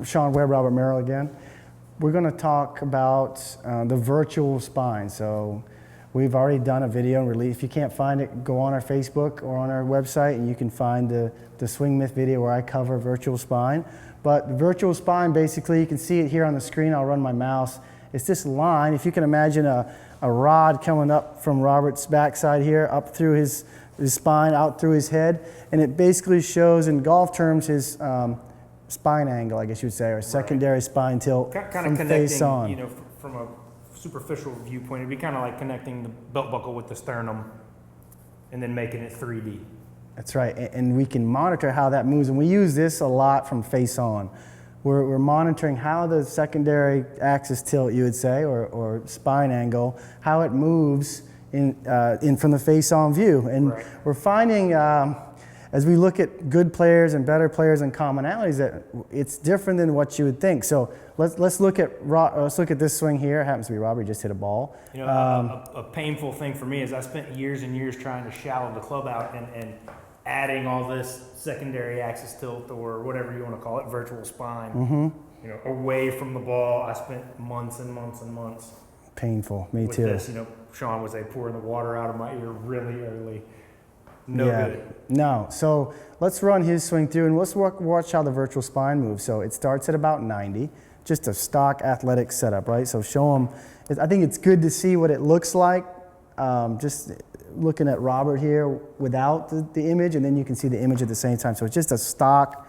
Shaun Webb, Robert Merrill again. We're going to talk about the virtual spine. So we've already done a video and release. If you can't find it, go on our Facebook or on our website and you can find the Swing Myth video where I cover virtual spine. But the virtual spine, basically, you can see it here on the screen. I'll run my mouse. It's this line. If you can imagine a rod coming up from Robert's backside here, up through his spine, out through his head. And it basically shows, in golf terms, his spine angle, I guess you would say, or secondary spine tilt from face on. You know, from a superficial viewpoint, it'd be kind of like connecting the belt buckle with the sternum and then making it 3D. That's right, and we can monitor how that moves, and we use this a lot from face on. We're monitoring how the secondary axis tilt, you would say, or spine angle, how it moves in from the face on view. And we're finding, as we look at good players and better players and commonalities, that it's different than what you would think. So let's look at this swing here. It happens to be Robert, he just hit a ball. You know, a painful thing for me is I spent years and years trying to shallow the club out and adding all this secondary axis tilt, or whatever you want to call it, virtual spine, you know, away from the ball. I spent months and months and months. Painful, me with too. This, you know, Shaun was pouring the water out of my ear really early. No good. No, so let's run his swing through and let's watch how the virtual spine moves. So it starts at about 90, just a stock athletic setup, right? So show him, I think it's good to see what it looks like, just looking at Robert here without the image, and then you can see the image at the same time. So it's just a stock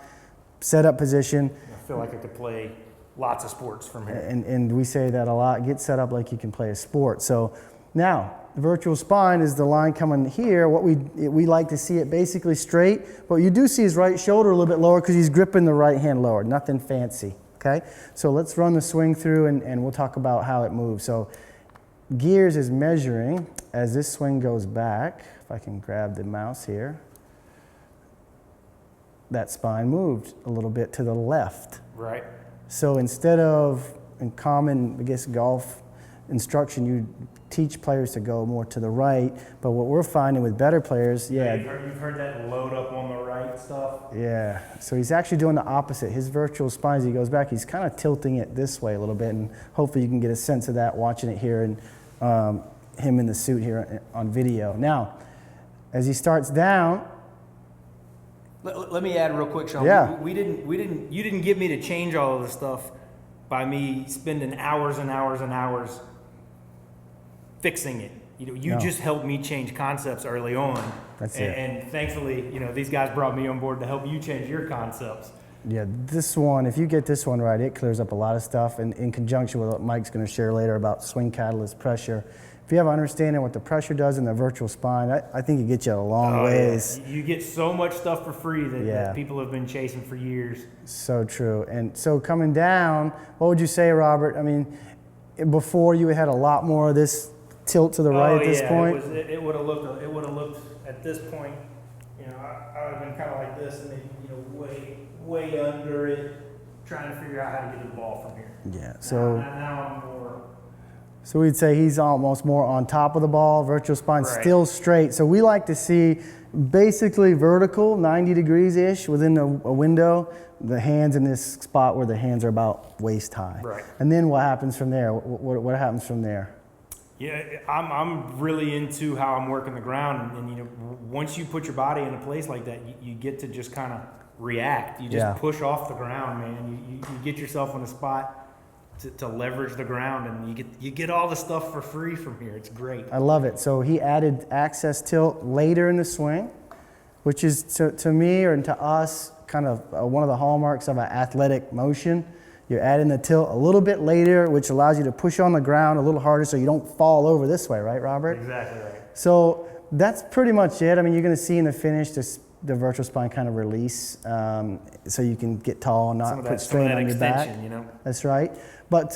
setup position. I feel like I could play lots of sports from here. And we say that a lot, get set up like you can play a sport. So now, the virtual spine is the line coming here. What we like to see it basically straight, but you do see his right shoulder a little bit lower because he's gripping the right hand lower, nothing fancy, okay? So let's run the swing through and we'll talk about how it moves. So gears is measuring as this swing goes back. If I can grab the mouse here. That spine moved a little bit to the left. Right. So instead of, in common, I guess, golf instruction, you teach players to go more to the right, but what we're finding with better players, You've heard that load up on the right stuff? Yeah, so he's actually doing the opposite. His virtual spine, as he goes back, he's kind of tilting it this way a little bit, and hopefully you can get a sense of that watching it here and him in the suit here on video. Now, as he starts down, let me add real quick, Shaun. Yeah. You didn't get me to change all of this stuff by me spending hours and hours and hours fixing it. You know, you just helped me change concepts early on. That's it. And thankfully, you know, these guys brought me on board to help you change your concepts. Yeah, this one, if you get this one right, it clears up a lot of stuff, and in conjunction with what Mike's going to share later about swing catalyst pressure. If you have an understanding what the pressure does in the virtual spine, I think it gets you a long ways. Yeah. You get so much stuff for free that people have been chasing for years. So true. And so coming down, what would you say, Robert? I mean, before you had a lot more of this tilt to the right at this point? It would have looked at this point, you know, I would have been kind of like this, and then, you know, way under it, trying to figure out how to get the ball from here. Yeah. So now I'm more. So we'd say he's almost more on top of the ball, virtual spine still straight. So we like to see basically vertical, 90 degrees-ish within a window, the hands in this spot where the hands are about waist high. Right. And then what happens from there? What happens from there? Yeah, I'm really into how I'm working the ground, and you know, once you put your body in a place like that, you get to just kind of react. You just push off the ground, man. You get yourself in a spot to leverage the ground, and you get all the stuff for free from here. It's great. I love it. So he added access tilt later in the swing, which is to me and to us kind of one of the hallmarks of an athletic motion. You're adding the tilt a little bit later, which allows you to push on the ground a little harder so you don't fall over this way, right, Robert? Exactly right. So that's pretty much it. I mean, you're going to see in the finish the virtual spine kind of release, so you can get tall and not put strain on your back. You know? That's right. But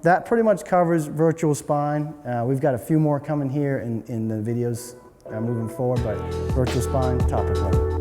that pretty much covers virtual spine. We've got a few more coming here in the videos moving forward, but virtual spine, topic one.